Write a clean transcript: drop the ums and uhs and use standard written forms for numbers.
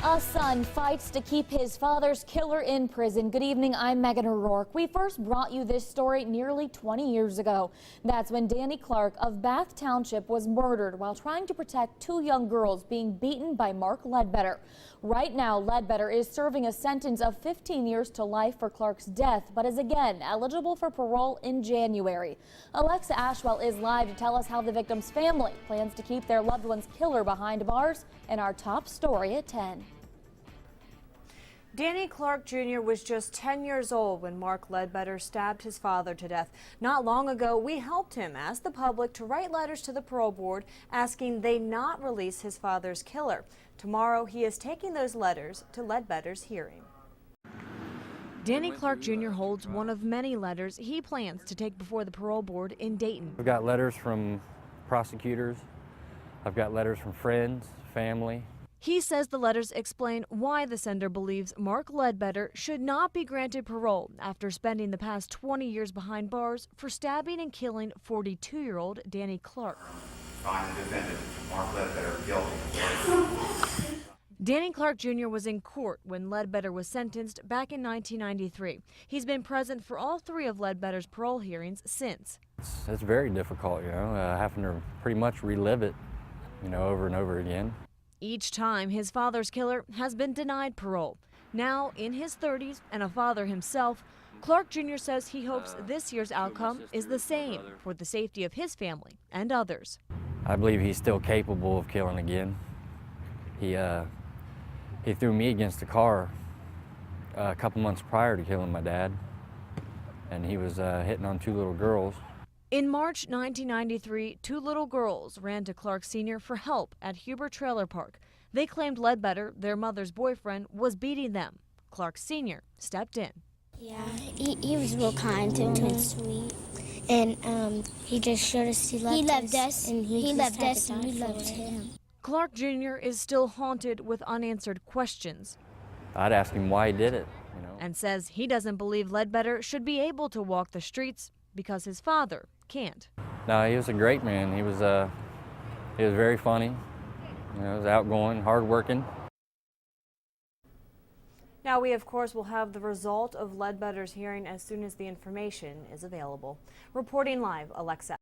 A son fights to keep his father's killer in prison. Good evening, I'm Megan O'Rourke. We first brought you this story nearly 20 years ago. That's when Danny Clark of Bath Township was murdered while trying to protect two young girls being beaten by Mark Ledbetter. Right now, Ledbetter is serving a sentence of 15 years to life for Clark's death, but is again eligible for parole in January. Alexa Ashwell is live to tell us how the victim's family plans to keep their loved one's killer behind bars in our top story at 10. Danny Clark Jr. was just 10 years old when Mark Ledbetter stabbed his father to death. Not long ago, we helped him ask the public to write letters to the parole board asking they not release his father's killer. Tomorrow, he is taking those letters to Ledbetter's hearing. Danny Clark Jr. holds one of many letters he plans to take before the parole board in Dayton. I've got letters from prosecutors. I've got letters from friends, family. He says the letters explain why the sender believes Mark Ledbetter should not be granted parole after spending the past 20 years behind bars for stabbing and killing 42-year-old Danny Clark. Find the defendant, Mark Ledbetter, guilty. Danny Clark Jr. was in court when Ledbetter was sentenced back in 1993. He's been present for all three of Ledbetter's parole hearings since. It's very difficult, having to pretty much relive it, over and over again. Each time, his father's killer has been denied parole. Now, in his 30s and a father himself, Clark Jr. says he hopes this year's outcome is the same for the safety of his family and others. I believe he's still capable of killing again. He threw me against a car a couple months prior to killing my dad, and he was hitting on two little girls. In March 1993, two little girls ran to Clark Sr. for help at Huber Trailer Park. They claimed Ledbetter, their mother's boyfriend, was beating them. Clark Sr. stepped in. Yeah, he was real kind to him and sweet. And he just showed us he loved us. And he loved us and we loved him. Clark Jr. is still haunted with unanswered questions. I'd ask him why he did it, And says he doesn't believe Ledbetter should be able to walk the streets because his father can't. No, he was a great man. He was very funny. He was outgoing, hardworking. Now we, of course, will have the result of Ledbetter's hearing as soon as the information is available. Reporting live, Alexa.